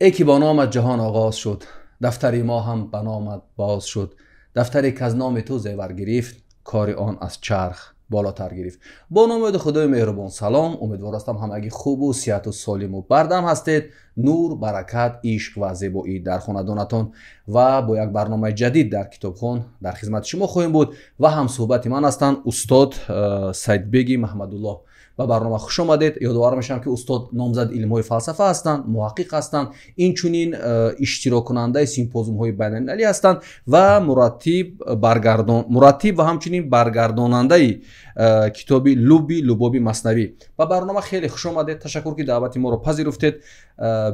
ای که با نامت جهان آغاز شد، دفتری ما هم به نامت باز شد. دفتری که از نام تو زیور گرفت، کار آن از چرخ بالاتر گرفت. با نام خدای مهربان سلام. امیدوار هستم همگی خوب و صحت و سالم و بردم هستید. نور، برکت، عشق و زیبایی در خاندانتان و با یک برنامه جدید در کتابخوان در خدمت شما خواهیم بود و هم صحبت من هستند استاد سیدبگ محمدالله. با برنامه خوش آمدید. یادآور میشم که استاد نامزد علم های فلسفه هستند، محقق هستند، این چنین اشتراک کننده سیمپوزیوم های بین المللی هستند و مرتب و همچنین برگرداننده کتابی لبابی مثنوی. با برنامه خیلی خوش آمدید. تشکر که دعوت ما رو پذیرفتید.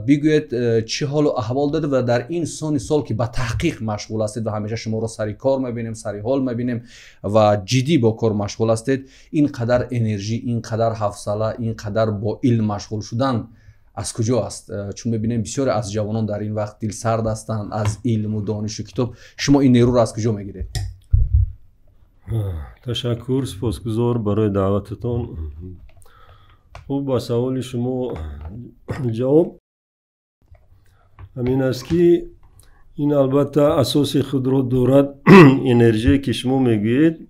بگوید چه حال و احوال داده و در این سال که به تحقیق مشغول هستید و همیشه شما رو سری کار میبینیم، سری حال میبینیم و جدی با کار مشغول هستید. اینقدر انرژی، اینقدر حوصله، اینقدر با علم مشغول شدن از کجا است؟ چون میبینیم بسیار از جوانان در این وقت دل سرد هستند از علم و دانش و کتاب. شما این نیرو رو از کجا میگیرید؟ تشکر، سپاسگزار برای دعوتتان. خب با سوال شما جواب همین است که این البته اساس خود را دارد. انرژی که شما میگویید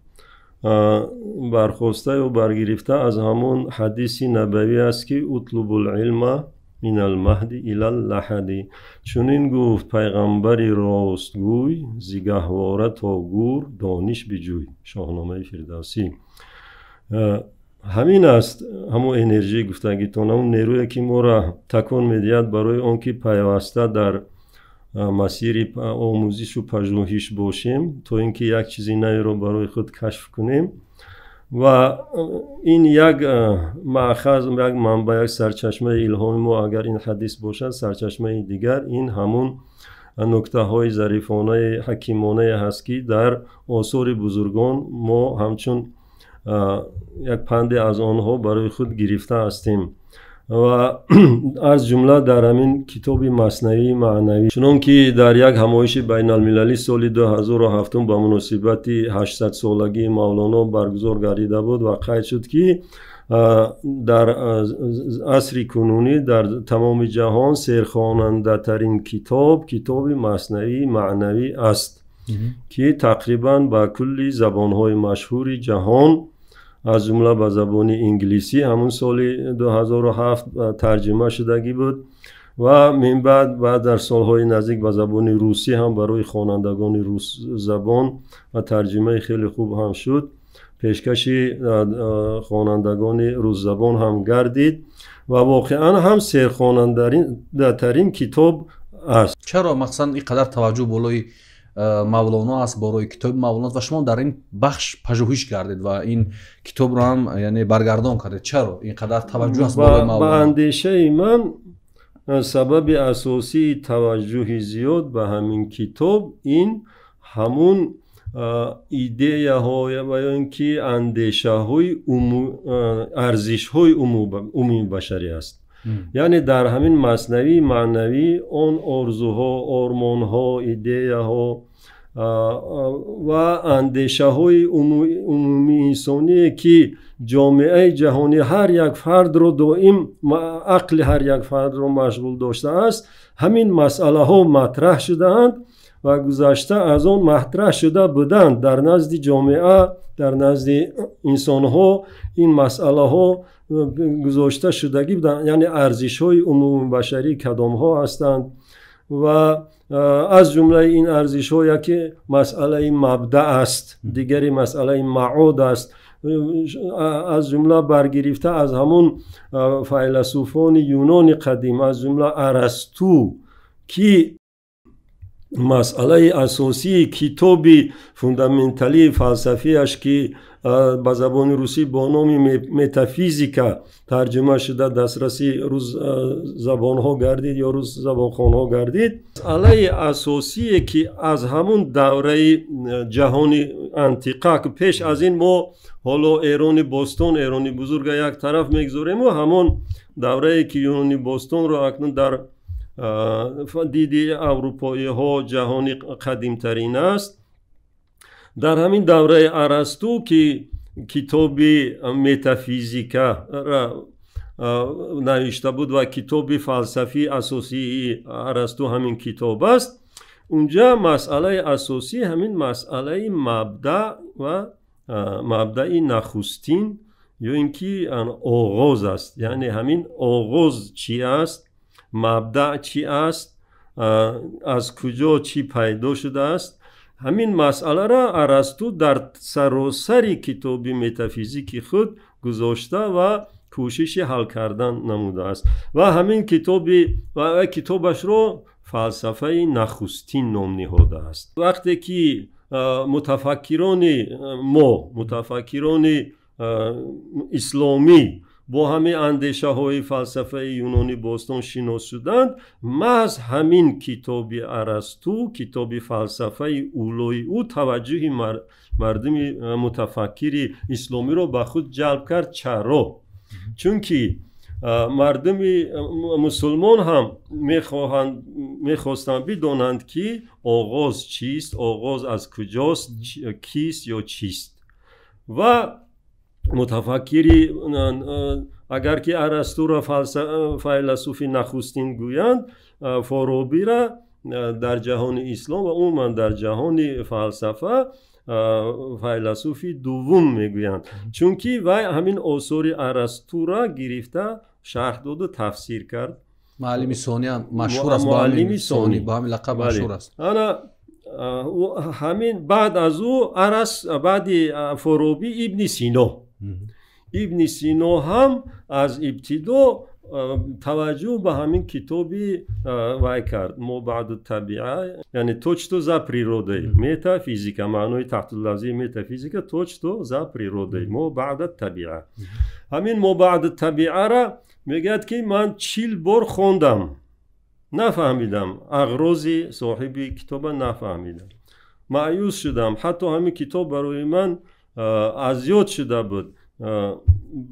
برخواسته و برگرفته از همون حدیث نبوی است که اطلب العلم من المهد الی اللحد. چنین گفت پیغمبری راستگوی، ز گهواره تا گور دانش بجوی. شاهنامه فردوسی. همین است، همون انرژی گفتگیتان، همون نیرویی که ما را تکان میدهد برای آنکه پیوسته در مسیر آموزش و پژوهش باشیم تا اینکه یک چیزی نوی را برای خود کشف کنیم. و این یک مأخذ، یک منبع، یک سرچشمه الهام ما اگر این حدیث باشد، سرچشمه دیگر این همون نکته های ظریفانه حکیمانه هست که در آثار بزرگان ما همچون یک پند از آنها برای خود گرفته هستیم. و از جمله در همین کتاب مثنوی معنوی، چون که در یک همایش بین المللی سال 2007 به مناسبت 800 سالگی مولانا برگزار گردیده بود و قید شد که در عصر کنونی در تمام جهان سرخواننده ترین کتاب مثنوی معنوی است که تقریبا به کل زبانهای مشهور جهان از جمله به زبان انگلیسی همون سال 2007 ترجمه شدگی بود و من بعد در سالهای نزدیک به زبان روسی هم برای خوانندگان روس زبان و ترجمه خیلی خوب هم شد. پیشکش خوانندگان روس زبان هم گردید و واقعا هم سرخواننده ترین کتاب است. چرا مثلا اینقدر توجه بالای مولانا است، برای کتاب مولانا و شما در این بخش پژوهش کردید و این کتاب رو هم یعنی برگردان کردید؟ چرا اینقدر توجه است بالای مولانا؟ با اندیشه من سبب اساسی توجه زیاد به همین کتاب این همون ایده های و اینکه اندیشه های ارزش های عمومی بشری است. یعنی در همین مثنوی معنوی اون آرزوها، آرمانها، ایده ها و اندیشه های عمومی انسانی که جامعه جهانی هر یک فرد رو دائم عقل هر یک فرد رو مشغول داشته است، همین مسئله ها مطرح شدند و گذشته از آن مطرح شده بودند در نزد جامعه، در نزد انسان ها این مسئله ها گذاشته شدگی بودند. یعنی ارزش های عمومی بشری کدام ها هستند و از جمله این ارزش ها یکی مسئله مبدأ است، دیگری مسئله معاد است. از جمله برگرفته از همون فیلسوفان یونان قدیم، از جمله ارسطو که مسئله اساسی کتاب فوندامنتالی فلسفی اش که به زبان روسی با نام متافیزیکا ترجمه شده دسترسی روز زبان ها گردید یا روز زبان خوان ها گردید. مسئله اساسی که از همون دوره جهانی انتیقه که پیش از این ما حالا ایران باستان، ایرانی بزرگ یک طرف میگذاریم و همون دوره که یونانی باستان رو اکنون در دیدی اروپایی ها جهانی قدیم ترین است. در همین دوره ارسطو که کتاب متافیزیکا را نوشته بود و کتاب فلسفی اساسی ارسطو همین کتاب است. اونجا مسئله اساسی همین مسئله مبدأ و مبدأ نخستین یا اینکه آغاز است. یعنی همین آغاز چی است، مبدأ چی است، از کجا چی پیدا شده است. همین مسئله را ارسطو در سراسر کتاب متافیزیک خود گذاشته و کوشش حل کردن نموده است و همین کتابش رو فلسفه نخستین نام نهاده است. وقتی که متفکران اسلامی با همه اندیشه های فلسفه یونانی باستان شناس شدند، محض همین کتاب ارسطو، کتاب فلسفه اولای او توجه مردم متفکر اسلامی رو به خود جلب کرد. چرا؟ چون که مردم مسلمان هم میخواستند بدانند که آغاز چیست، آغاز از کجاست، کیست یا چیست. و متفکری اگر که ارسطو را فیلسوف نخستین گویند، فارابی را در جهان اسلام و عموما در جهان فلسفه فیلسوف دوم میگویند، چون که وی همین آثار ارسطو را گرفته شرح داد و تفسیر کرد. معلم ثانی هم مشهور است، معلم ثانی با همین لقب مشهور است. همین بعد از او بعد فارابی ابن سینا هم از ابتدا توجه به همین کتابی وای کرد، ما بعد الطبیعه، یعنی точно за природой, метафизика, معنای تحت لفظی متافیزیکا точно за природой, ما بعد الطبیعه. همین ما بعد الطبیعه را میگه که من 40 بار خوندم، نفهمیدم، اغراض صاحب کتاب نفهمیدم، مایوس شدم، حتی همین کتاب برای من اذیت شده بود.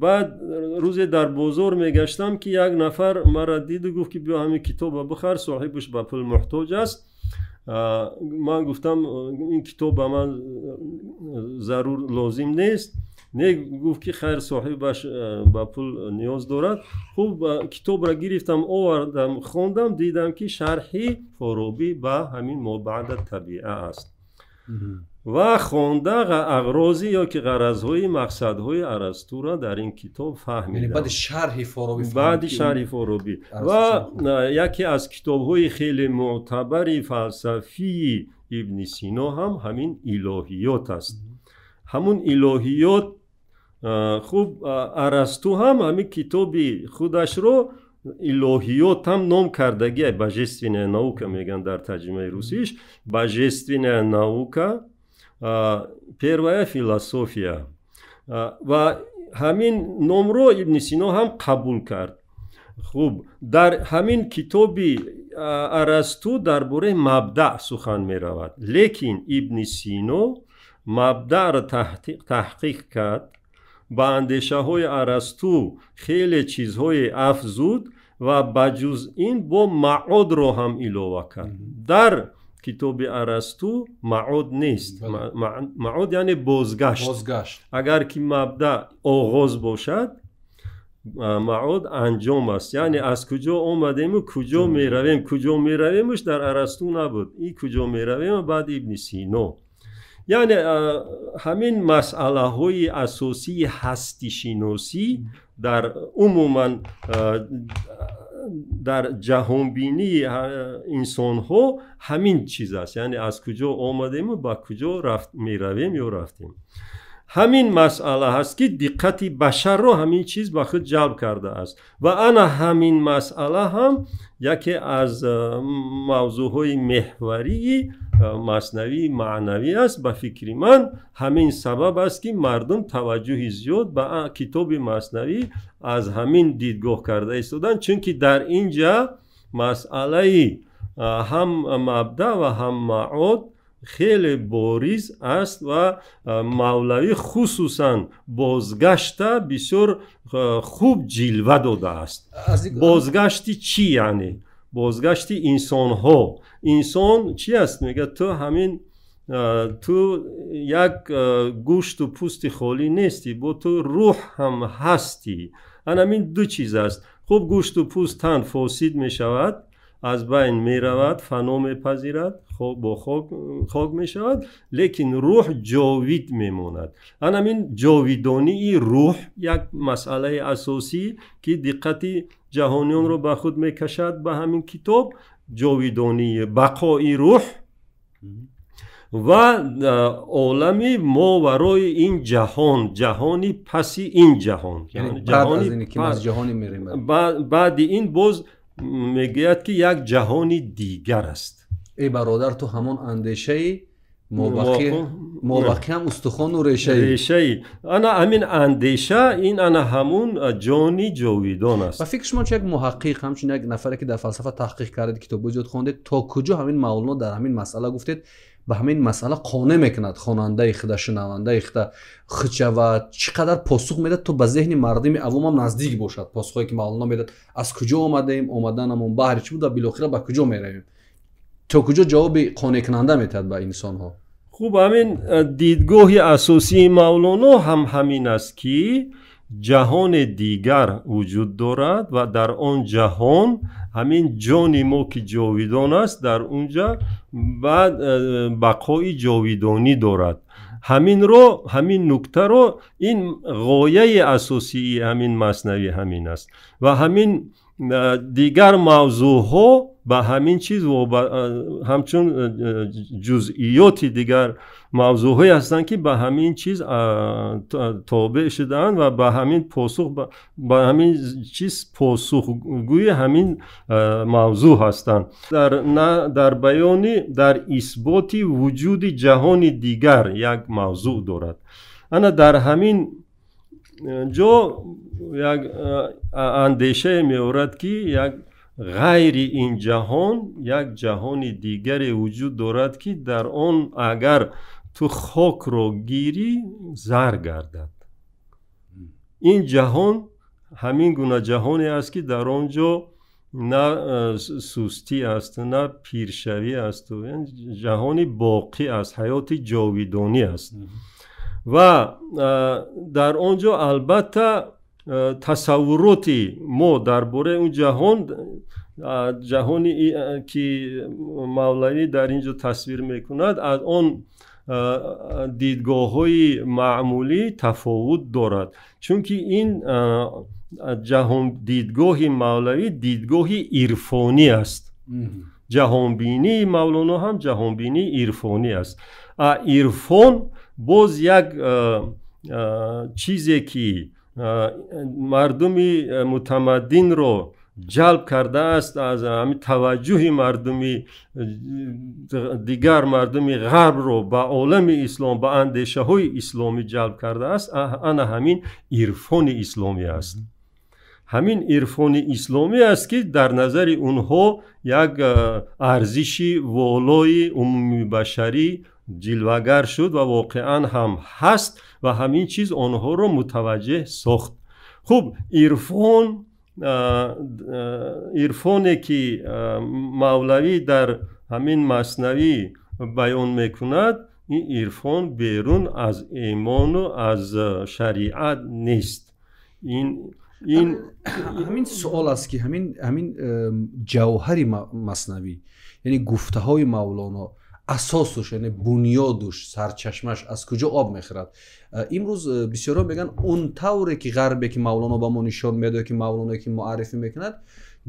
بعد روزی در بازار میگشتم که یک نفر مرا دید و گفت که بیا همین کتاب بخر، صاحبش به پول محتاج است. من گفتم این کتاب به من ضرور لازم نیست. گفت که خیر صاحبش به پول نیاز دارد. خوب کتاب را گرفتم آوردم خوندم، دیدم که شرحی فارابی به همین ما بعد الطبیعه است و خونده اغراضی یا که غرضهای مقصدهای ارسطو را در این کتاب فهمیدم. یعنی بعد شرح فارابی و یکی از کتابهای خیلی معتبر فلسفی ابن سینا هم همین الهیات است. همون الهیات خوب ارسطو هم همین کتاب خودش رو الهیات هم نام کردگی، بожественная наука میگن در ترجمه روسیش، божественная наука، первая философия. و همین نام رو ابن سینا هم قبول کرد. خوب در همین کتاب ارسطو درباره مبدأ سخن می رود، لیکن ابن سینا مبدأ را تحقیق کرد، با اندیشه های ارسطو خیلی چیزهای افزود و بجز این با معاد رو هم علاوه کرد. در کتاب ارسطو معاد نیست. معاد یعنی بازگشت. اگر که مبدأ آغاز باشد، معاد انجام است، یعنی از کجا آمدیم و کجا می رویم. کجا می رویمش در ارسطو نبود، این کجا می رویم بعد ابن سینا. یعنی همین مسئله های اساسی هستی شناسی در عموما در جهان بینی انسان ها همین چیز است، یعنی از کجا آمدیم و با کجا می رویم یا رفتیم. همین مسئله هست که دقت بشر رو همین چیز به خود جلب کرده است و انا همین مسئله هم یکی از موضوعهای محوری مثنوی معنوی است. به فکر من همین سبب است که مردم توجه زیاد به کتاب مثنوی از همین دیدگاه کرده ایستادند، چون که در اینجا مسئله هم مبدأ و هم معاد خیلی باریز است و مولوی خصوصا بازگشت بسیار خوب جلوه داده است. بازگشتی چی یعنی؟ بازگشتی انسان ها. انسان چی است؟ میگه تو همین تو یک گوشت و پوست خالی نیستی، با تو روح هم هستی. همین دو چیز است. خب گوشت و پوست تن فاسد می شود، از بین می رود، فنا می پذیرد، با خاک می شود، لیکن روح جاوید می ماند. همین جاویدانی روح یک مسئله اساسی که دقت جهانیان رو به خود می کشد به همین کتاب. جاویدانی بقای روح و عالمی ما ورای این جهان، جهانی پسی این جهان، یعنی بعد از اینی که از جهانی میریم بعد این باز میگوید که یک جهانی دیگر است. ای برادر تو همون اندیشه مابقی هم استخوان و ریشه انا همین اندیشه، این انا همون جانی جاویدان است. و فکر شما چه یک محقق، همچنین یک نفری که در فلسفه تحقیق کرده، کتاب وجود خوانده، تا کجا همین مولانا در همین مسئله گفتید به همین مسئله قانع میکند خواننده خدا، شنونده خدا خچه و چقدر پاسخ میداد تو به ذهن مردم عوام هم نزدیک باشد. پاسخی که مولانا میداد از کجا آمدیم، اومدنمون بهر چی بود و بالاخره به کجا میرویم، تا کجا جواب قانع کننده میداد به انسان ها. خوب، همین دیدگاه اساسی مولانا هم همین است که جهان دیگر وجود دارد و در آن جهان همین جان ما که جاویدان است در اونجا بعد بقای جاویدانی دارد. همین نکته رو، این غایه اساسی همین مثنوی همین است و همین دیگر موضوع ها به همین چیز و همچون جزئیات دیگر موضوع های هستند که به همین چیز تابع شدن و به همین پاسخ به همین چیز پاسخگوی همین موضوع هستند. در بیان در اثبات وجود جهان دیگر یک موضوع دارد. انا در همین جا یک اندیشه می آورد که یک غیر این جهان یک جهان دیگر وجود دارد که در آن اگر تو خاک رو گیری زر گردد. این جهان همین گونه جهانی است که در آنجا نه سستی است نه پیرشوی است، یعنی جهانی باقی است، حیات جاویدانی است. و در آنجا البته تصوراتی ما درباره اون جهانی که مولوی در اینجا تصویر میکند از آن دیدگاه های معمولی تفاوت دارد، چون که این جهان دیدگاه مولوی دیدگاه عرفانی است. جهانبینی مولانا هم جهانبینی عرفانی است. عرفان باز یک چیزی که مردم متمدن رو جلب کرده است، از همین توجه مردم دیگر مردم غرب رو به عالم اسلام، به اندیشه های اسلامی جلب کرده است. انا همین عرفان اسلامی است. همین عرفان اسلامی است که در نظر اونها یک ارزش والای عمومی بشری جلوگر شد و واقعا هم هست و همین چیز آنها رو متوجه ساخت. خب عرفانی که مولوی در همین مثنوی بیان میکند، این عرفان بیرون از ایمان و از شریعت نیست. همین سوال است که همین جوهر مثنوی، یعنی گفته های مولانا، اساسش یعنی بنیادش، سرچشمش از کجا آب میخورد؟ امروز بسیارا میگن اون طوری که غربی که مولانا با ما نشان میده که مولانا که معرفی میکند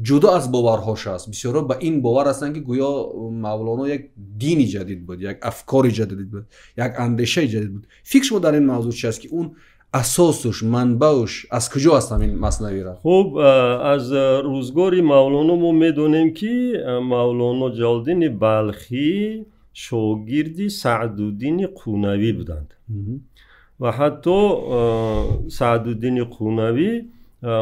جدا از باورهاش است. بسیارا به این باور هستند که گویا مولانا یک دینی جدید بود، یک افکاری جدید بود، یک اندیشه جدید بود. فکر شما در این موضوع چی است که اون اساسش، منبعش از کجا است همین مثنوی را؟ خب از روزگار مولانا ما میدونیم که مولانا جلال‌الدین بلخی شاگردی سعدالدین قونوی بودند و حتی سعدالدین قونوی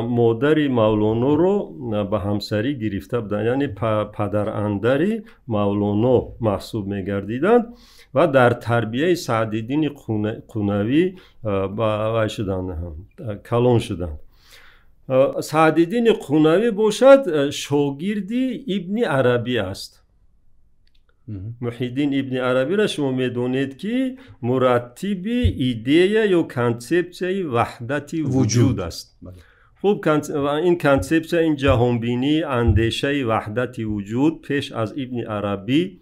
مادر مولانا رو به همسری گرفته بودند، یعنی پدر اندر مولانا محسوب میگردیدند و در تربیه سعدالدین قونوی کلان شدند. سعدالدین قونوی باشد شاگردی ابن عربی است محیدین ابن عربی را شما میدونید که مرتب ایده یا کانسپت وحدت وجود است. خب این کانسپت، این جهانبینی، اندیشه وحدت وجود پیش از ابن عربی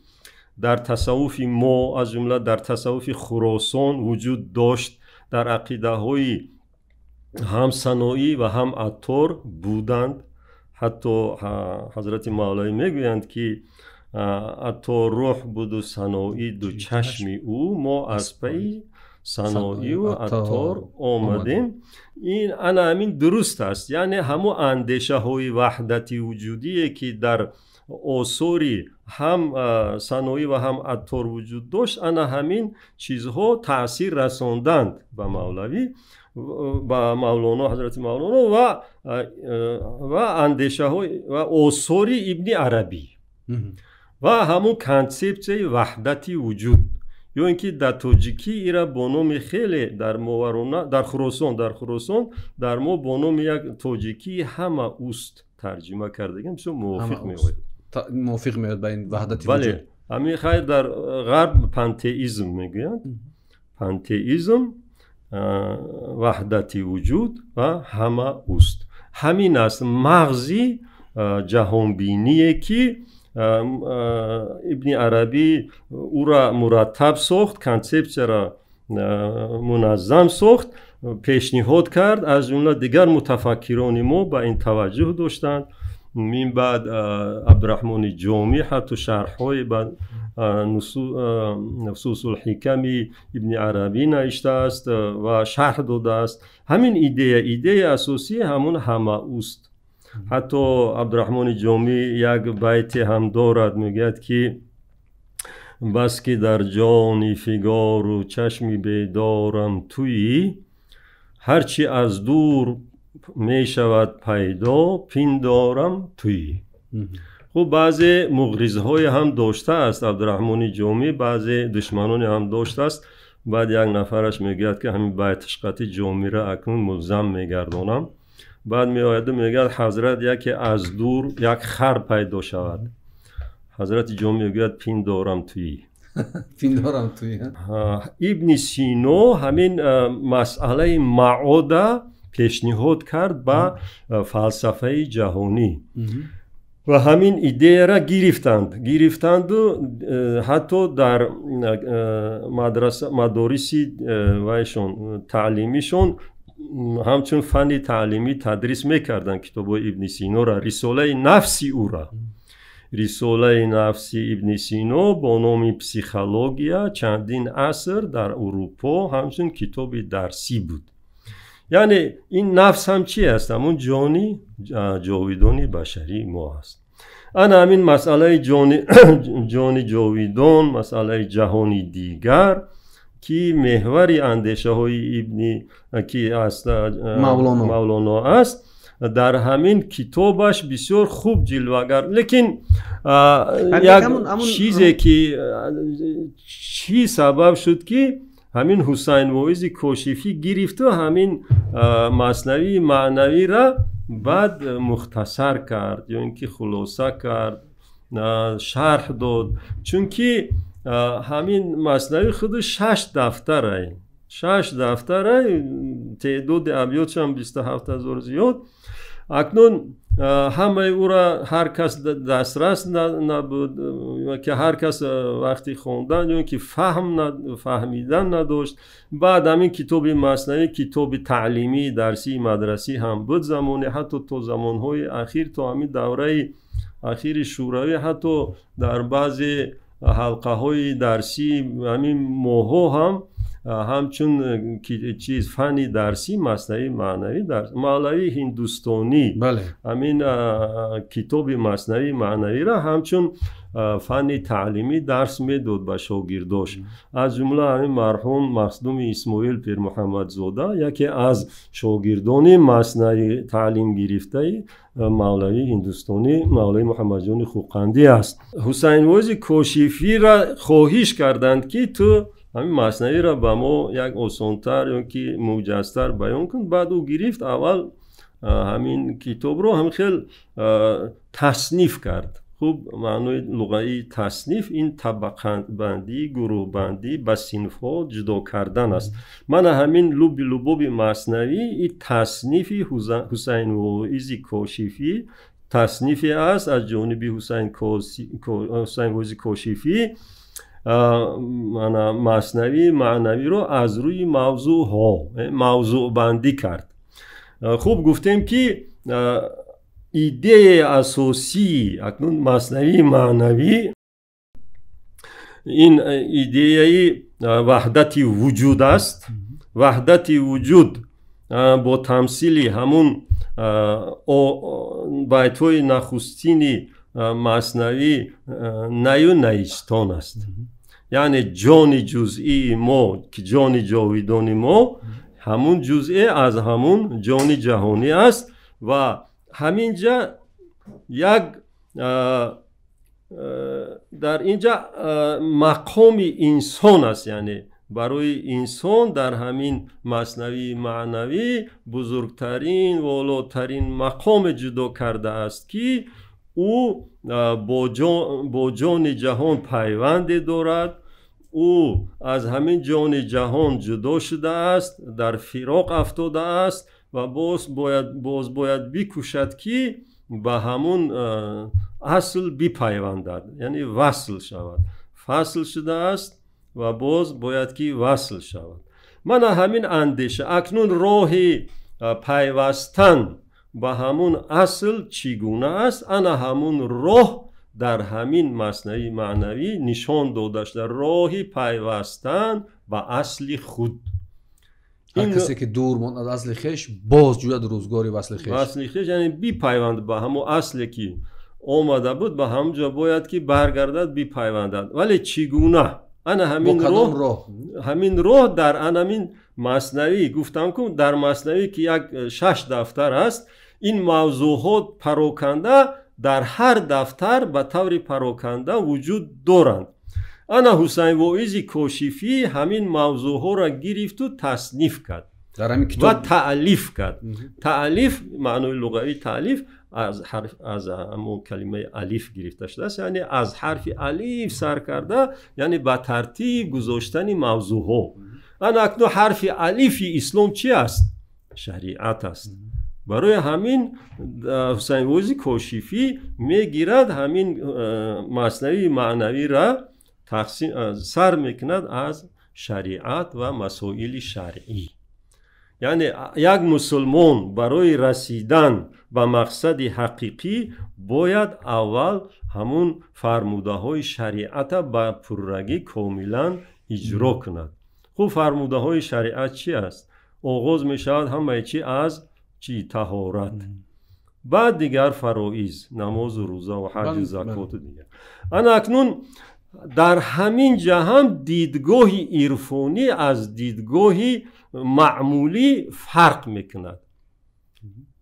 در تصوف ما از جمله در تصوف خراسان وجود داشت. در عقیده های هم سنایی و هم عطار بودند. حتی حضرت مولوی میگویند که عطار روح بود و سنایی دو چشم او، ما از پی سنایی و عطار آمدیم. این همین درست است، یعنی همون اندیشه های وحدتی وجودی که در آثاری هم سنایی و هم عطار وجود داشت، همین چیزها تأثیر رساندند به مولوی و مولانا، حضرت مولانا و اندیشه های و آثار ابن عربی و همون کانسپت وحدتی وجود. یا اینکه در تاجیکی ایرا با نام خیلی در ماورانا در خراسان در ما با نام یک تاجیکی همه اوست ترجمه کردگیم. بسیار موافق میاد با این وحدتی وجود. وجود. همین خیر در غرب پانتئیسم میگویند. پانتئیسم وحدتی وجود و همه اوست. همین است مغزی جهانبینیه که ابن عربی او را مرتب ساخت، کانسپت را منظم ساخت، پیشنهاد کرد. از جمله دیگر متفکران ما با این توجه داشتند. من بعد عبدالرحمن جامی حتی شرح‌های بعد نصوص الحکم ابن عربی نوشته است و شرح داده است. همین ایده اساسی همون همه اوست. حتی عبدالرحمن جامی یک بیت هم دارد، میگه که بس که در جان فگار و چشمی بیدارم تویی، هرچی از دور می شود پیدا پندارم تویی. خب بعضی مغرضهای هم داشته است عبدالرحمن جامی، بعضی دشمنان هم داشته است. بعد یک نفرش میگه که همین بیت عشقت جامی را اکنون ملزم میگردانم. بعد می آید میگه حضرت یکی از دور یک خر پیدا شود، حضرت جامی میگه پندارم تویی. پندارم تویی. ابن سینا همین مسئله معاده پیشنهاد کرد به فلسفه جهانی و همین ایده را گرفتند و حتی در مدارس وایشون تعلیمیشون همچون فنی تعلیمی تدریس میکردن کتاب ابن سینا را. رساله نفسی او را، رساله نفسی ابن سینا با نام پسیخولوژیا چندین عصر در اروپا همچون کتاب درسی بود. یعنی این نفس هم چی است؟ همون جانی جاویدانی بشری ما هست. همین مسئله جانی جاویدان، مسئله جهانی دیگر که محوری اندیشه های ابن که است مولانا است، در همین کتابش بسیار خوب جلوه‌گر. لیکن یک چیزی که چی سبب شد که همین حسین واعظ کاشفی گرفت و همین مثنوی معنوی را بعد مختصر کرد یا اینکه خلاصه کرد، شرح داد. چون که همین مثنوی خود 6 دفتره، 6 دفتره، تعداد ابیاتش هم 27,000 زیاد. اکنون همه او را هر کس دسترس نبود که هر کس وقتی خوندن یا که فهمیدن نداشت. بعد همین کتاب مثنوی کتاب تعلیمی درسی مدرسی هم بود زمانی، حتی تو زمانهای اخیر، تو همین دوره اخیر شوروی، حتی در بعضی حلقه های درسی همین ماها هم همچون چیز فنی درسی مثنوی معنوی در مولوی هندوستانی بله. همین کتاب مثنوی معنوی را همچون فنی تعلیمی درس میداد به شاگرداش. از جمله همین مرحوم مخدوم اسماعیل پیر محمد زاده یکی از شاگردان مثنوی تعلیم گرفته مولوی هندوستانی مولوی محمد جان خوقندی است. حسین واعظ کاشفی را خواهش کردند که تو همین مثنوی را به ما یک آسانتر یا که موجزتر بیان کن. بعد او گرفت اول همین کتاب رو هم خیلی تصنیف کرد، خوب معنای لغوی تصنیف این طبقه بندی، گروه بندی به صنف‌ها جدا کردن است. من همین لب لبوب مثنوی این تصنیفی حسین واعظی کاشفی تصنیفی است از جانب حسین واعظی کاشفی. مثنوی معنوی رو از روی موضوع ها موضوع بندی کرد. خوب گفتیم که ایده اساسی اکنون مثنوی معنوی این ایده وحدت وجود است. وحدت وجود با تمثیل همون بیت‌های نخستین مثنوی نیو نیستان است. یعنی جان جزئی ما که جان جاویدانی ما همون جزئی از همون جان جهانی است و همینجا یک در اینجا مقام انسان است. یعنی برای انسان در همین مثنوی معنوی بزرگترین و والاترین مقام جدا کرده است که او با جان جهان پیوند دارد. او از همین جان جهان جدا شده است، در فراق افتاده است و باز باید بکوشد که به همون اصل بپیوندد، یعنی وصل شود. فصل شده است و باز باید که وصل شود. من همین اندیشه اکنون راه پیوستن به همون اصل چگونه است؟ انا همون راه در همین مثنوی معنوی نشان داده شده. راه پیوستن به اصل خود. هر کسی که دور ماند از اصل خویش باز جوید روزگاری وصل خویش. وصل خویش یعنی بی پیوند به همون اصلی که آمده بود به همونجا باید که برگردد بی پیوندد. ولی چگونه؟ انا همین راه در همین مثنوی گفتم که در مثنوی که یک 6 دفتر است، این موضوعات پراکنده در هر دفتر به طور پراکنده وجود دارند. انا حسین واعظی کاشفی همین موضوعها را گرفت و تصنیف کرد و تألیف کرد. تألیف معنای لغوی تألیف از همون کلمه الیف گرفته شده است، یعنی از حرف الیف سر کرده، یعنی به ترتیب گذاشتن موضوعها. انا اکنون حرف الیفی اسلام چی است؟ شریعت است. برای همین حسین واعظی کاشفی میگیرد همین مثنوی معنوی را سر میکند از شریعت و مسائل شرعی. یعنی یک مسلمان برای رسیدن به مقصد حقیقی باید اول همون فرموده های شریعت با پررگی کاملا اجرا کند. خب فرموده های شریعت چی است؟ آغاز می شود همه چی از طهارت، بعد دیگر فرائض، نماز و روزه و حج و زکات و دیگر. انا اکنون در همین جهان دیدگاه عرفانی از دیدگاه معمولی فرق میکند.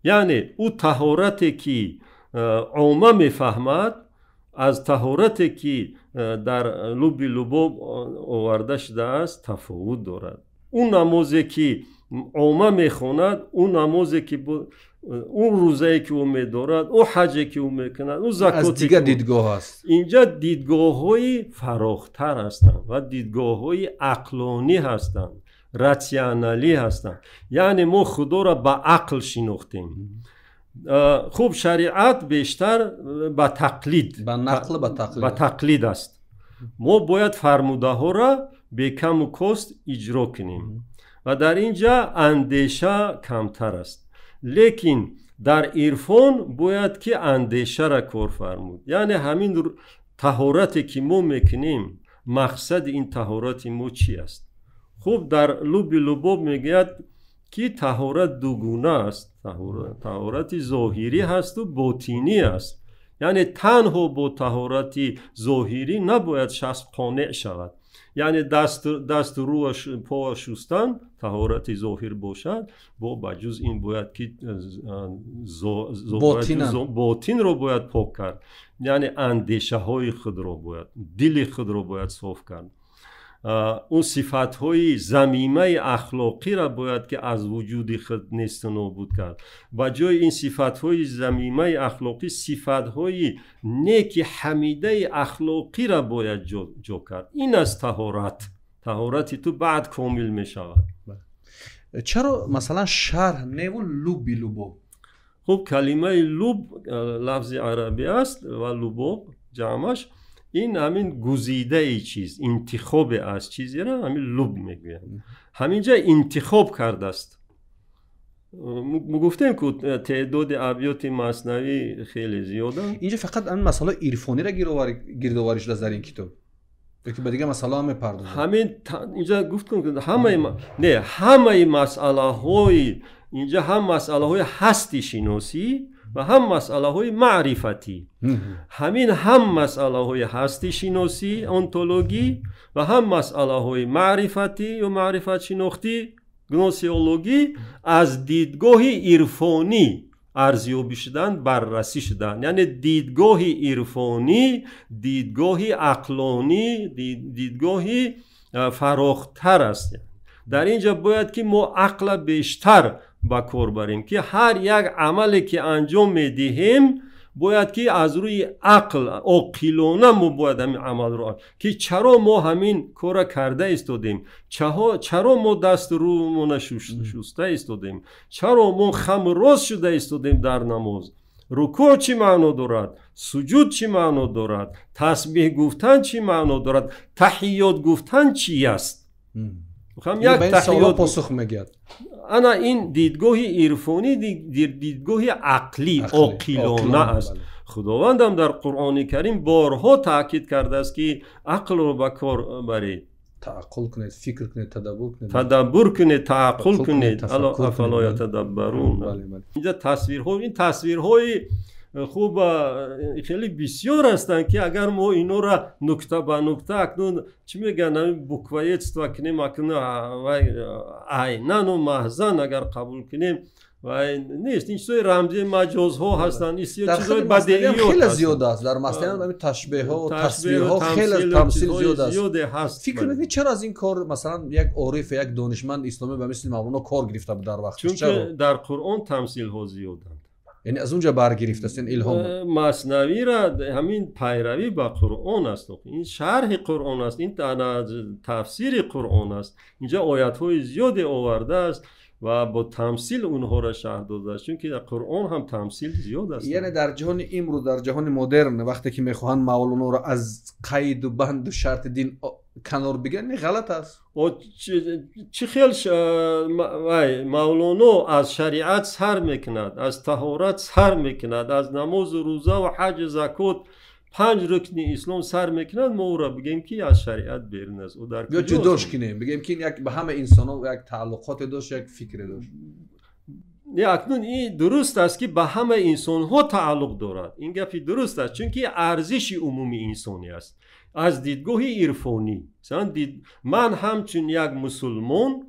یعنی او طهارتی که عامه میفهمد از طهارتی که در لب لباب آورده شده است تفاوت دارد. اون نمازی که عامه میخواند، اون نمازی که اون روزه‌ای که او می‌دارد، او حجی که او می‌کند، او زکاتی از دیگر دیدگاه است. اینجا دیدگاه‌های فراختر هستند و دیدگاه‌های عقلانی هستند، راسیونالی هستند. یعنی ما خدا را با عقل شناختیم. خوب شریعت بیشتر با تقلید، با نقل با تقلید است. ما باید فرموده ها را به کم و کاست اجرا کنیم و در اینجا اندیشه کمتر است. لیکن در عرفان باید که اندیشه را کار فرمود. یعنی همین طهارتی که ما میکنیم، مقصد این طهارت ما چی است؟ خوب در لب لباب میگوید که طهارت دوگونه است. طهارت ظاهری هست و باطینی است. یعنی تنها با طهارت ظاهری نباید شخص قانع شود. یعنی دست رو پا شستن طهارت ظاهر باشد، با بجز این باید که باطن رو باید پاک کرد. یعنی اندیشه های خود رو باید، دل خود رو باید صاف کرد. اون صفت‌های ضمیمه اخلاقی را باید که از وجود خود نیست و نابود کرد. و جای این صفت‌های ضمیمه اخلاقی صفت‌های نیک حمیده اخلاقی را باید جو کرد. این است طهارت تو بعد کامل می شود. چرا مثلا شرح نیو لوبی لوبو؟ خب کلمه لوب لفظ عربی است و لوبو جمعش این همین گزیده ای چیز، انتخاب از چیزی را همین لوب میگویم. همینجا انتخاب کرده است. ما گفتیم که تعداد ابیات مثنوی خیلی زیاده. اینجا فقط این مسئله عرفانی را گردآوری شده در این کتاب. که دیگه مسئله هم میپردازه. همین اینجا گفتم که همه مسئله های اینجا هم مسئله های هستی شناسی و هم مسئله های معرفتی. همین هم مسئله های هستی شناسی انتولوژی و هم مسئله های معرفتی و معرفت شناختی گنوسیولوژی از دیدگاه عرفانی ارزیابی شدن، بررسی شدن. یعنی دیدگاه عرفانی، دیدگاه عقلانی، دیدگاه فراختر است. در اینجا باید که ما عقل بیشتر با کار بریم که هر یک عملی که انجام میدهیم باید که از روی عقلانه ما باید همین عمل رو که چرا ما همین کار کرده استودیم، چرا ما دست رو ما شسته استودیم، چرا ما خم راست شده استودیم در نماز، رکوع چی معنا دارد، سجود چی معنا دارد، تسبیح گفتن چی معنا دارد، تحیات گفتن چی است. میخوام یک تحیات پاسخ میگید. انا این دیدگاه عرفانی دیدگاه عقلی عاقلانه است. خداوندم در قرآن کریم بارها تاکید کرده است که عقل رو به کار برید، تعقل کنید، فکر کنید، تدبر کنید، تعقل کنید. افلا یتدبرون. اینجا این تصویرهای خوب خیلی بسیار هستند که اگر ما اینا را نکته به نکته اکنون چی میگن بکویت کنیم اکنون عینن و محضن اگر قبول کنیم و نیست. این چیزای رمزی مجاز ها هستند، این چیزای بدیهی خیلی زیاد است. در مثلا همین تشبیه ها و تصویر ها خیلی تمثیل زیاد است. فکر می‌کنید چرا از این کار مثلا یک عارف یک دانشمند اسلامی به مثل مولانا کار گرفته در وقت؟ چون که در قرآن تمثیل ها زیادند. یعنی از اونجا برگرفته است این الهام. مثنوی را همین پیروی با قرآن است، این شرح قرآن است، این تفسیر قرآن است. اینجا آیات های زیادی آورده است و با تمثیل اونها را شرح داده است، چون که در قرآن هم تمثیل زیاد است. یعنی در جهان امروز، در جهان مدرن، وقتی که میخواهند مولانا را از قید و بند و شرط دین کنار بگیرن، غلط است. چه خیلی مولانا از شریعت سر میکند، از طهارت سر میکند، از نماز و روزه و حج زکات 5 رکن اسلام سر میکند، ما او را بگیم که از شریعت بیرون است. او در یا جداش کنیم بگیم که یک به همه انسان ها یک تعلقات داشت، یک فکر داشت. نه، اکنون این درست است که به همه انسان ها تعلق دارد. این گپی درست است، چون که ارزش عمومی انسانی است از دیدگاه عرفانی. من همچون یک مسلمان،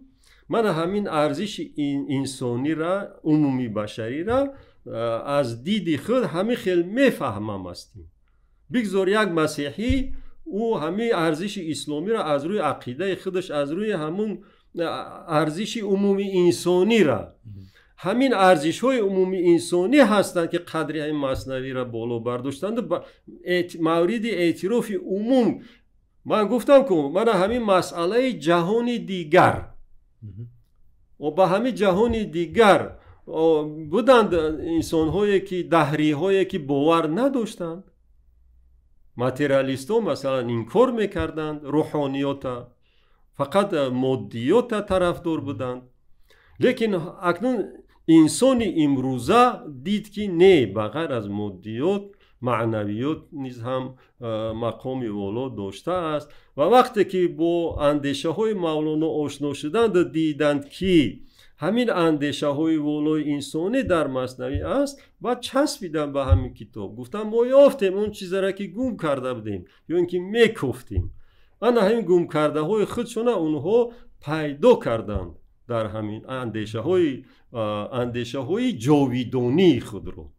من همین ارزش انسانی را، عمومی بشری را از دید خود همین خیلی میفهمم هستیم. بگذار یک مسیحی او همین ارزش اسلامی را از روی عقیده خودش، از روی همون ارزش عمومی انسانی را، همین ارزش های عمومی انسانی هستند که قدری این مثنوی را بالا برداشتند مورد اعتراف عموم. من گفتم که من همین مسئله جهان دیگر و با همین جهان دیگر بودند انسان هایی که دهری هایی که باور نداشتند، ماتریالیست ها مثلا این کار میکردند، روحانیات فقط مادیات طرفدار بودند. لیکن اکنون انسان امروزه دید که نه، بغیر از مادیات معنویات نیز هم مقام والا داشته است. و وقتی که با اندیشه های مولانا آشنا شدند و دیدند که همین اندیشه های والای انسانی در مثنوی است و چسبیدن به همین کتاب. گفتم ما یافتیم اون چیزی را که گم کرده بودیم یا اینکه میکفتیم. انا همین گم کرده های خودشون اونها پیدا کردند در همین اندیشه های جاویدانی خود رو.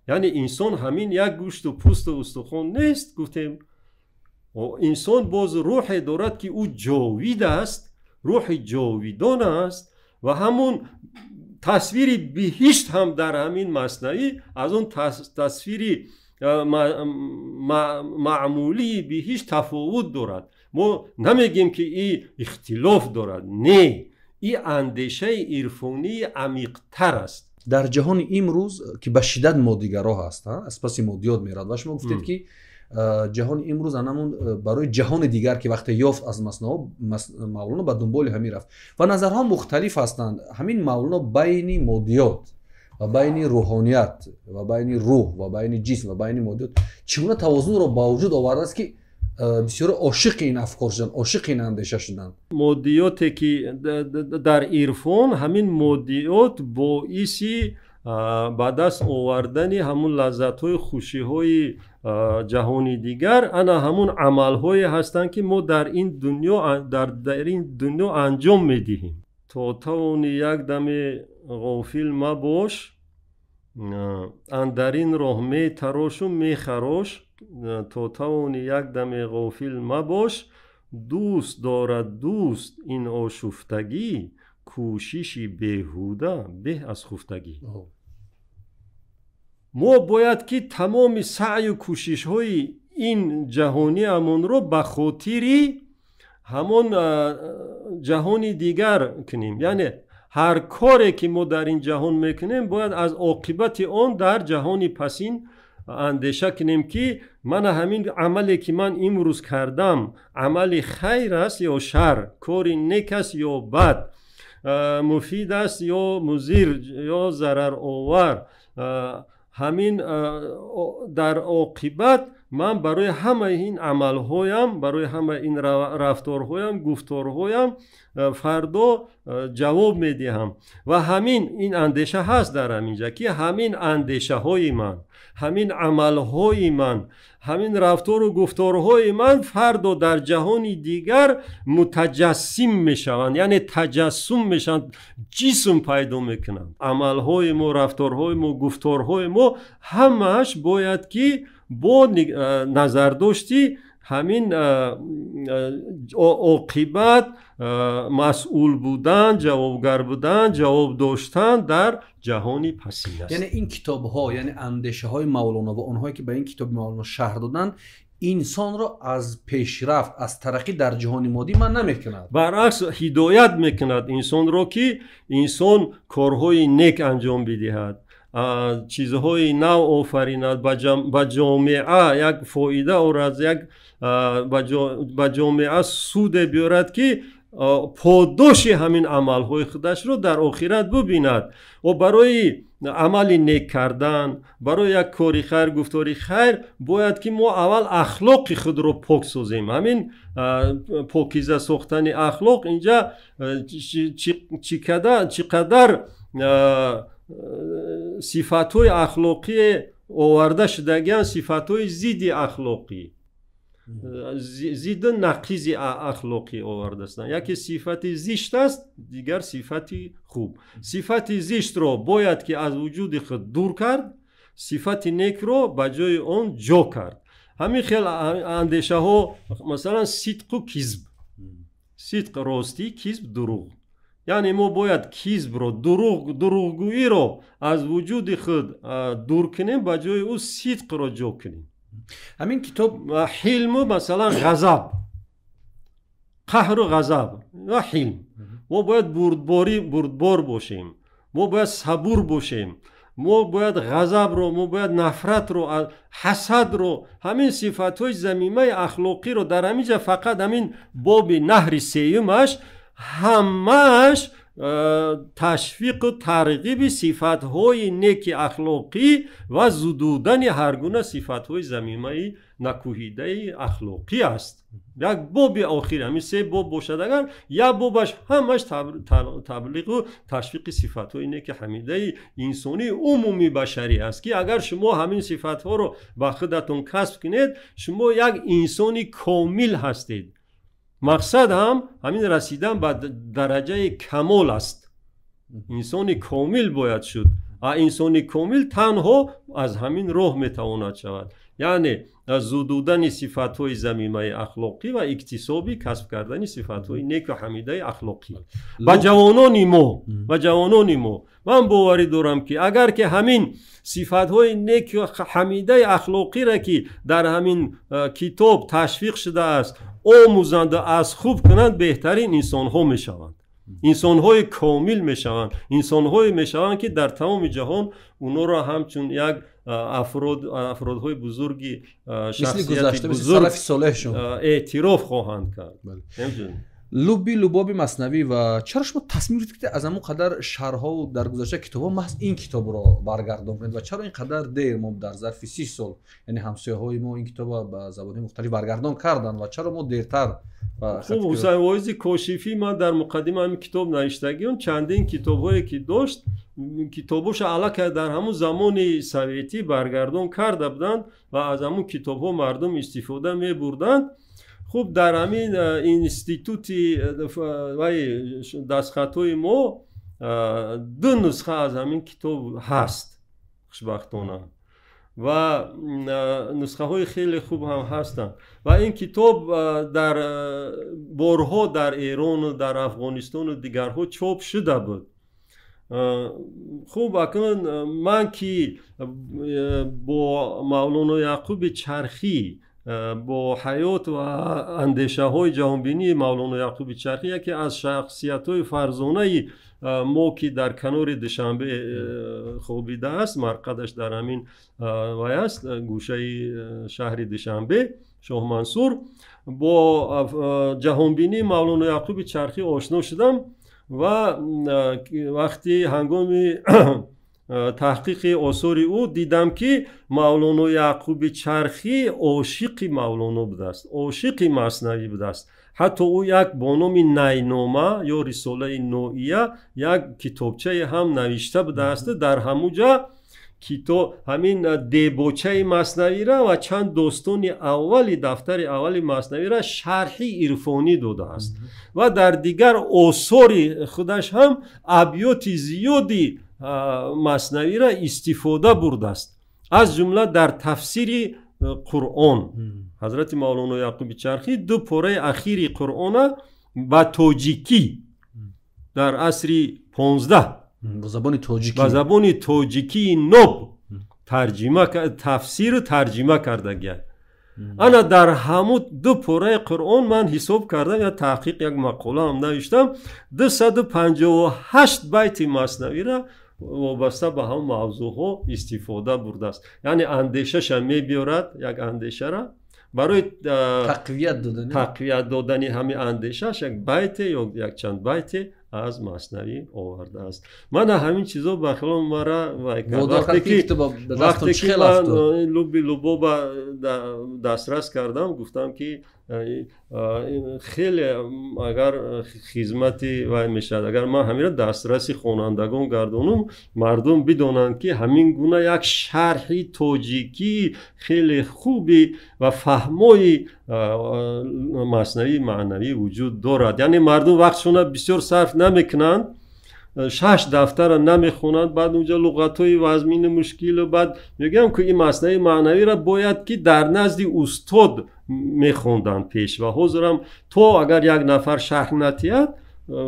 یعنی انسان همین یک گوشت و پوست و استخوان نیست. گفتیم انسان باز روح دارد که او جاوید است، روح جاویدان است و همون تصویر بهشت هم در همین مصنوی از اون تصویر معمولی بهشت تفاوت دارد. ما نمیگیم که این اختلاف دارد، نه، این اندیشه عرفانی عمیق‌تر است. در جهان امروز که به شدت مادیگرا هست، از پس مادیات میراد و شما گفتید که جهان امروز انمون برای جهان دیگر که وقتی یافت از مولانا به دنبال همین رفت و نظرها مختلف هستند. همین مولانا بین مادیات و بین روحانیت و بین روح و بین جسم و بین مادیات چگونه توازن رو با وجود آورده است که بسیار عاشق این افکار شدن، عاشق این اندیشه شدن. مادیاتی که در عرفان، همین مادیات باعثی به دست آوردن همون لذت‌های خوشی‌های جهانی دیگر، انا همون عمل‌های هستند که ما در این دنیا انجام می‌دهیم. تو یک دم غافل مباش، اندرین راه می تراش و می خراش. تو یک دم غافل مباش، دوست دارد دوست این آشفتگی، کوششی بیهوده به از خفتگی. ما باید که تمام سعی و کوشش های این جهانی امون رو به خاطری همون جهانی دیگر کنیم. یعنی هر کاری که ما در این جهان میکنیم باید از عاقبت آن در جهانی پسین اندیشه کنیم که من همین عملی که من امروز کردم عمل خیر است یا شر، کاری نیک است یا بد، مفید است یا مضر یا ضرر آور، همین در عاقبت من برای همه این عملهایم، برای همه این رفتارهایم، گفتارهایم فردا جواب میدهم. و همین این اندیشه هست در همینجا که همین اندیشه های من، همین عملهای من، همین رفتار و گفتارهای من فردا در جهانی دیگر متجسم میشوند، یعنی تجسم میشن، جسم پیدا میکنند. عملهای ما، رفتارهای ما، گفتارهای ما همش باید که با نظر داشتی همین عاقبت، مسئول بودن، جوابگر بودن، جواب داشتن در جهانی پسین است. یعنی این کتاب ها، یعنی اندیشه های مولانا و اونهایی که به این کتاب مولانا شرح دادن انسان را از پیشرفت، از ترقی در جهان مادی من نمیکند، برعکس هدایت میکند انسان را که انسان کارهای نیک انجام بدهد، چیزهای نو آفریند، به جامعه یک فایده آورد، یک به جامعه سود بیارد که پاداش همین عملهای خودش رو در آخرت ببیند. و برای عمل نیک کردن، برای یک کاری خیر، گفتاری خیر، باید که ما اول اخلاق خود رو پاک سازیم. همین پاکیزه ساختن اخلاق اینجا چقدر صفات‌های اخلاقی آورده شدگیان، صفات‌های ضد اخلاقی، ضد نقیض اخلاقی آورده است. یکی صفت زشت است، دیگر صفت خوب. صفت زشت را باید که از وجود خود دور کرد، صفت نیک را به جای آن جا کرد. همین خیلی اندیشه ها، مثلا صدق و کذب، صدق راستی، کذب دروغ. یعنی ما باید کذب رو، دروغگویی رو از وجود خود دور کنیم، به جای او صدق رو جا کنیم. همین کتاب حلم، مثلا غضب، قهر و غضب و حلم، ما باید بردبار باشیم، ما باید صبور باشیم، ما باید غضب رو، ما باید نفرت رو، حسد رو، همین صفات‌های ذمیمه اخلاقی رو در همینجا فقط همین باب نهر سیومش همش تشویق و ترغیب صفات‌های نیک اخلاقی و زدودن هر گونه صفات‌های ذمیمه نکوهیده اخلاقی است. یک باب آخر، همین سه باب باشد، اگر یک بابش همش تبلیغ و تشویق صفات‌های نیک حمیده انسانی عمومی بشری است که اگر شما همین صفات‌ها رو به خودتون کسب کنید، شما یک انسانی کامل هستید. مقصد هم همین رسیدن به درجه کمال است. انسان کامل باید شد. انسان کامل تنها از همین راه میتواند شود. یعنی زدودن صفات‌های ضمیمه اخلاقی و اکتسابی کسب کردن صفات‌های نیک و حمیده اخلاقی و جوانان ما من باوری دارم که اگر که همین صفات‌های نیک و حمیده اخلاقی را که در همین کتاب تشویق شده است آموزند از خوب کنند بهترین انسان‌ها میشوند، انسان‌های کامل میشوند، انسان‌های میشوند که در تمام جهان اونا را همچون یک افرادهای بزرگی شخصیت بزرگ اعتراف خواهند کرد. لوبی لوباب مصنوی و چرا شما تصمیم گرفتید که از همون قدر شرح‌ها و در گذشته کتاب‌ها محض این کتاب را برگردان کنید و چرا اینقدر دیر ما در ظرف 30 سال یعنی همسایه‌های ما این کتاب را به زبان‌های مختلف برگردان کردن و چرا ما دیرتر؟ خب حسین واعظ کاشفی من در مقدمه همین کتاب نوشتگیم چندین کتاب‌هایی که داشت کتابوش علاقه در همون زمان سوویتی برگردان کرده بودند و از همون کتاب‌ها مردم استفاده می‌بردند. خب در همین اینستیتوتی و دستخط‌های ما دو نسخه از همین کتاب هست خوشبختانه و نسخه های خیلی خوب هم هستند و این کتاب در بارها در ایران و در افغانستان و دیگرها چاپ شده بود. خوب اکنون من که با مولانا یعقوب چرخی با حیات و اندیشه های جهانبینی مولانا یعقوب چرخی یکی از شخصیت های فرزانه ما که در کنار دوشنبه خوابیده است، مرقدش در همین وای است گوشه شهر دوشنبه شاه منصور، با جهانبینی مولانا یعقوب چرخی آشنا شدم و وقتی هنگام تحقیق آثار او دیدم که مولانا یعقوب چرخی عاشق مولانا بوده است، عاشق مثنوی بوده است. حتی او یک با نام نینامه یا رساله نوعیه یک کتابچه هم نوشته بوده است. در همونجا کتاب همین دیباچه مثنوی را و چند داستان اولی دفتر اولی مثنوی را شرحی عرفانی داده است و در دیگر آثار خودش هم ابیات زیادی مثنوی را استفاده برده است. از جمله در تفسیر قرآن حضرت مولانا یعقوب چرخی دو پاره اخیر قرآن با تاجیکی در عصر 15 با زبان تاجیکی نو ترجمه تفسیر ترجمه کرده گیاد. انا در همون دو پاره قرآن من حساب کردم یا تحقیق یک مقاله هم نوشتم 258 بیت مثنوی را وابسته به هم موضوع ها استفاده برده است. یعنی اندیشش می بیارد یک اندیشه را برای تقویت دادن همین اندیشش یک بیت یا یک چند بیت از مثنوی آورده است. من همین چیزا بخلا مرا وقتی که من لوبی لوبابا دسترس کردم گفتم که خیلی اگر خدمتی و میشد اگر من همین دسترسی خوانندگان گردانم مردم بدونند که همین گونه یک شرحی تاجیکی خیلی خوبی و فهمای مثنوی معنوی وجود دارد. یعنی مردم وقتشون بسیار صرف نمیکنند 6 دفتر نمیخونند بعد اونجا لغت‌های وزمین مشکل و بعد میگم که این مثنوی معنوی را باید که در نزد استاد میخوندن پیش و حضورم تو اگر یک نفر شرح نتید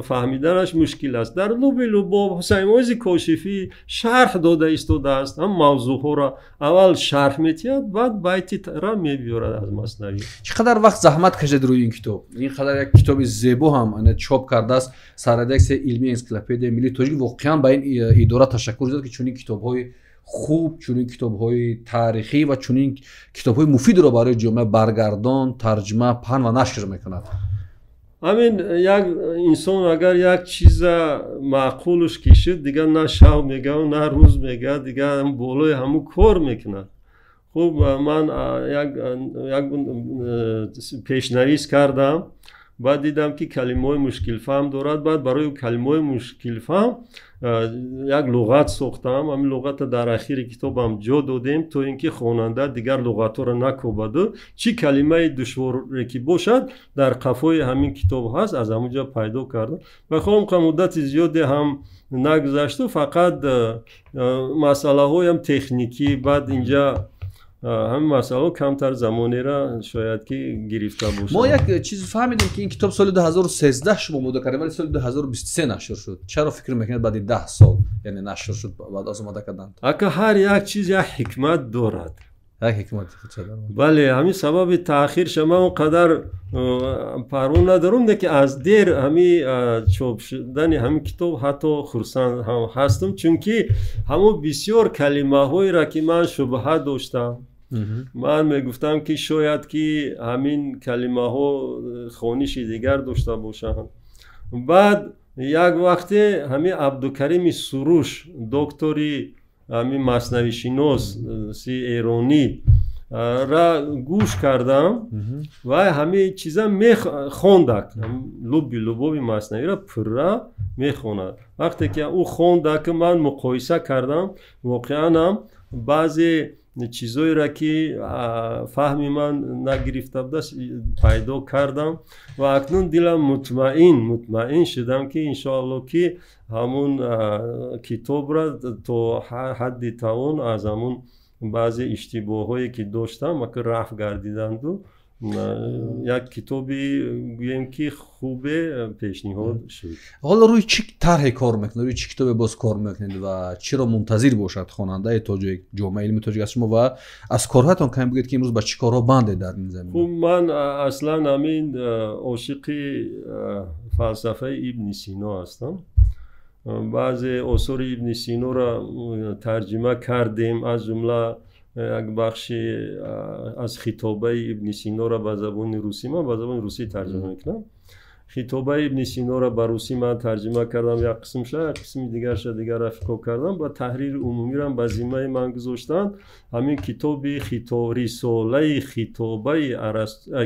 فهمیدنش مشکل است. در لوبی لوباب حسین واعظ کاشفی شرح داده ایستاده است، هم موضوع ها را اول شرح میتید بعد بیت را میبیارد از مثنوی. چقدر وقت زحمت کشید روی این کتاب؟ اینقدر یک کتاب زیبا هم چاپ کرده است. سرادکس علمی انسیکلوپدیا ملی تاجیک واقعا به این اداره تشکر داد که چنین کتاب‌های خوب، چنین کتاب‌های تاریخی و چنین کتاب‌های مفید را برای جامعه برگردان، ترجمه، پهن و نشر میکند. همین یک انسان اگر یک چیز معقولش کشید دیگه نه شب میگه و نه روز میگه، دیگه هم بالای همون کار میکنه. خب من یک پیشنویس کردم بعد دیدم که کلمه مشکل فهم دارد، بعد برای کلمه مشکل فهم یک لغت ساختم. همین لغت در اخیر کتابم جا دادیم تا اینکه خواننده دیگر لغت را نکوبد، چی کلمه دشواری که باشد در قفای همین کتاب هست از همونجا پیدا کردم و خودم که مدت زیادی هم نگذشت و فقط مسئله های هم تکنیکی بعد اینجا همین مسئله کمتر زمانی را شاید که گرفته باشه. ما یک چیز فهمیدیم که این کتاب سال 2013 شما مدت کردیم ولی سال 2023 نشر شد. چرا فکر میکنید بعد 10 سال یعنی نشر شد بعد از آماده کردن؟ اگه هر یک چیز یک حکمت دارد. یک حکمت خود دارد. بله همین سبب تأخیر شما اونقدر پرون ندارم که از دیر همین چاپ شدن همین کتاب حتی خرسند هم هستم چون که همون بسیار کلمه هایی را که من شبهه داشتم من میگفتم که شاید که همین کلمه ها خوانش دیگر داشته باشند. بعد یک وقت همین عبدالکریم سروش دکتری همین مثنوی شناس ایرانی را گوش کردم و همه چیزا میخوندک لبوبی مصنوی را پره میخوند. وقتی که او خوندک من مقایسه کردم واقعا هم بعضی چیزایی را که فهمی من نگرفته بود پیدا کردم و اکنون دلم مطمئن شدم که انشاءالله که همون کتاب را تا حد توان از همون بعضی اشتباه هایی که داشتم که رفع گردیدند و یک کتابی گویم که خوبه پیشنهاد شد. حالا روی چی طرح کار میکنید؟ روی چی کتاب باز کار میکنید و چرا منتظر باشد خواننده تاجیک جامعه علمی تاجیک از شما و از کارهاتون کم بگید که امروز با چی کارها بنده در این زمینه؟ خب من اصلا همین عاشق فلسفه ابن سینا هستم. بعضی آثار ابن سینا را ترجمه کردیم از جمله یک بخشی از خطابه ابن سینا را به زبان روسی من به زبان روسی ترجمه میکنم. خطابه ابن سینا را به روسی من ترجمه کردم یک قسمش یک قسم دیگرش دیگر افکار کردم با تحریر عمومی را به ذمه من گذاشتن. همین کتاب رساله خطابه ارسطو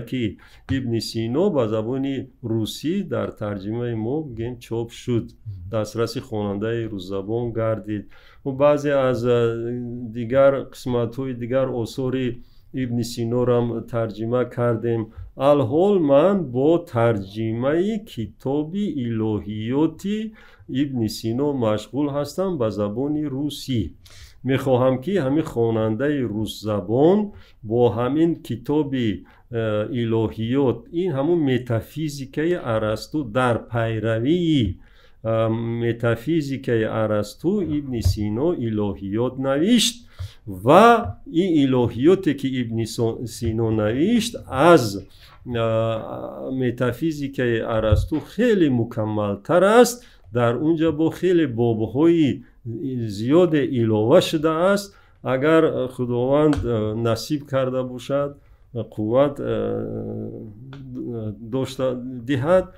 ابن سینا به زبان روسی در ترجمه ما گیم چاپ شد دسترس خواننده روز زبان گردید و بعضی از دیگر قسمت های دیگر آثار ابن سینا را ترجمه کردیم. الحال من با ترجمه کتاب الهیات ابن سینا مشغول هستم به زبان روسی. میخواهم که همین خواننده روس زبان با همین کتاب الهیات این همون متافیزیک ارسطو در پیروی متافیزیک ارسطو ابن سینا الهیات نوشت و این الهیاتی که ابن سینا نوشت از متافیزیک ارسطو خیلی مکمل تر است. در اونجا با خیلی بابهای زیاد علاوه شده است. اگر خداوند نصیب کرده باشد قوت داشته دهد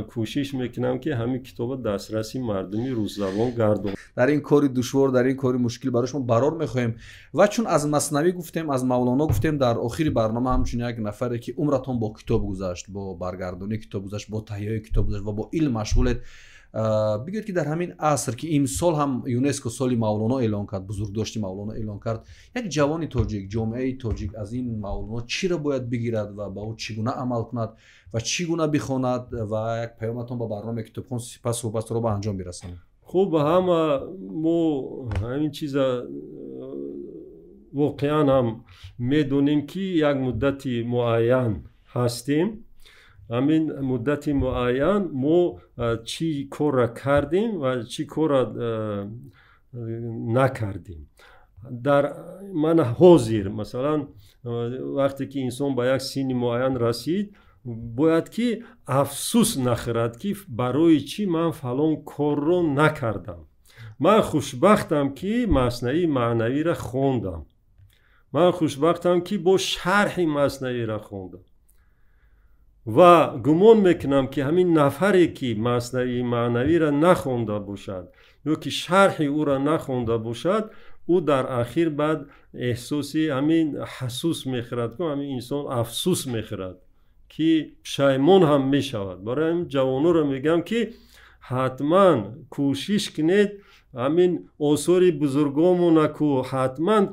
کوشش میکنم که همین کتاب دسترسی مردمی روز زبان گردم. در این کاری دشوار در این کاری مشکل برای شما برار میخوایم و چون از مثنوی گفتیم از مولانا گفتیم در آخر برنامه همچون یک نفره که عمرتون با کتاب گذشت با برگردانی کتاب گذشت با تهیه کتاب گذشت و با علم مشغولت بگید که در همین عصر که امسال هم یونسکو سال مولانا اعلان کرد بزرگداشت مولانا اعلان کرد یک جوانی تاجیک جامعه تاجیک از این مولانا چی را باید بگیرد و با او چگونه عمل کند و چگونه بخواند و یک پیامتون با برنامه کتابخوان سپس صحبت را به انجام برسانید. خب ما همین چیزا واقعا هم میدونیم که یک مدت معین هستیم. همین مدت معین ما چی کار را کردیم و چی کار را نکردیم. در من حاضر مثلا وقتی که انسان به یک سن معین رسید باید که افسوس نخورد که برای چی من فلان کار رو نکردم. من خوشبختم که مثنوی معنوی را خوندم. من خوشبختم که با شرح مثنوی را خوندم و گمان میکنم که همین نفری که مثنوی معنوی را نخونده باشد یا که شرح او را نخونده باشد او در اخیر بعد احساسی همین حسوس میخورد که همین انسان افسوس میخورد که پشیمان هم میشود. برای همین جوانو را میگم که حتما کوشش کنید همین آثار بزرگامون کو حتما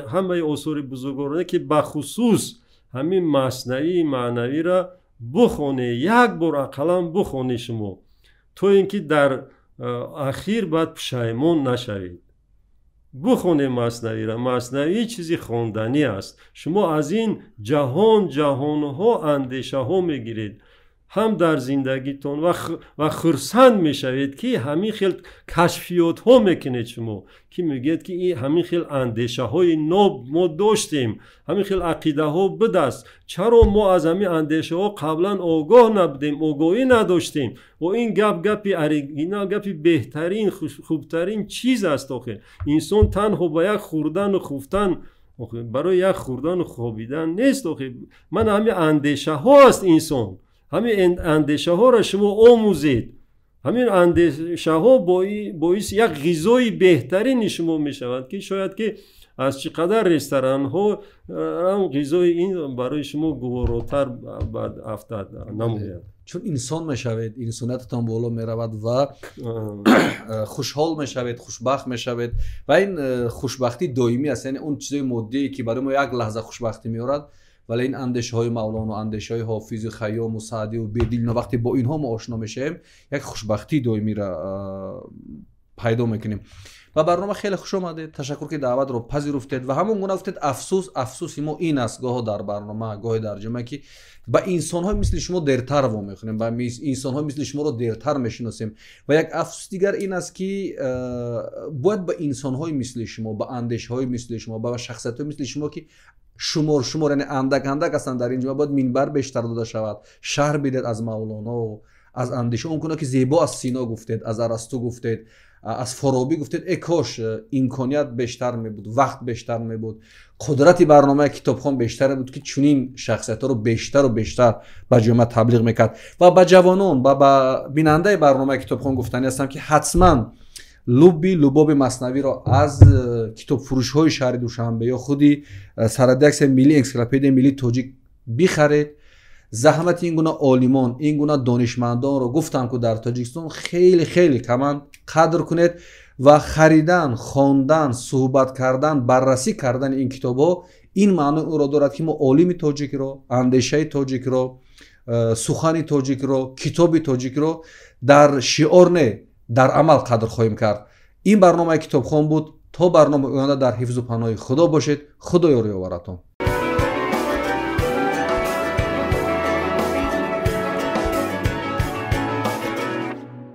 همه آثار بزرگان که بخصوص همین مثنوی معنوی را بخونه یک بار اقلا بخونه شما تو اینکه در اخیر بعد پشیمان نشوید. بخونید مثنوی را. مثنوی چیزی خواندنی است. شما از این جهانها اندیشه ها میگیرید، هم در زندگیتون و خرسند میشوید که همین خیل کشفیات ها میکنید. شما که میگید که این همین خیل اندیشه های نو ما داشتیم، همین خیل عقیده ها بدست، چرا ما از همین اندیشه ها قبلا آگاه نبودیم، آگاهی نداشتیم؟ و این گپی اوریجینال، گپی بهترین خوبترین چیز است. آخه انسان تنها با یک خوردن و خفتن، برای یک خوردن و خوابیدن نیست. آخه من همین اندیشه ها است انسان. همین اندیشه ها را شما آموزید. همین اندیشه ها باعث یک غذای بهترین شما می شود که شاید که از چقدر رستوران ها غذای این برای شما گواراتر بعد افتاد نموید. چون انسان می شوید، انسانیتتان بالا می رود و خوشحال می شوید، خوشبخت می شوید و این خوشبختی دائمی است. یعنی اون چیزای مادی که برای ما یک لحظه خوشبختی می آورد، ولی این اندیشه های مولانا و اندیشه های حافظ و خیام و سعدی و بدیل، وقتی با اینها ما آشنا میشیم یک خوشبختی دائمی را پیدا میکنیم. و برنامه خیلی خوش آمده. تشکر که دعوت رو پذیرفتید و همون گونه گفتید افسوس ما این است، گاه در برنامه گاه در جمعه که با انسان های مثل شما دیرتر وام میخونیم، با انسان های مثل شما رو دیرتر میشناسیم. و یک افسوس دیگر این است که باید با انسان های مثل شما، با اندیشه های مثل شما، با شخصیت های مثل شما که شمار یعنی اندک هستن در اینجا، باید منبر بیشتر داده شود، شرح بدید از مولانا و از اندیشه اون کنه که زیبا از سینا گفتید، از ارسطو گفتید، از فارابی گفتید. ای کاش امکانیت بیشتر می بود، وقت بیشتر می بود، قدرت برنامه کتابخوان بیشتر بود که چنین شخصیت‌ها رو بیشتر و بیشتر به جامعه تبلیغ میکرد. و به جوانان و به بیننده برنامه کتابخوان گفتنی هستم که حتما لباب مثنوی را از کتاب فروش های شهر دوشنبه یا خودی سردکس ملی انسیکلوپدی ملی تاجیک بخرید. زحمت این گونه عالمان، این گونه دانشمندان رو گفتم که در تاجیکستان خیلی خیلی کمند قدر کنید و خریدن، خواندن، صحبت کردن، بررسی کردن این کتاب ها این معنی او را دارد که ما عالم تاجیک را، اندیشه تاجیک را، سخن تاجیک را، کتاب تاجیک را در شعار نه در عمل قدر خواهیم کرد. این برنامه کتابخوان بود. تا برنامه آینده در حفظ و پناه خدا باشید. خدا یاری آورتون.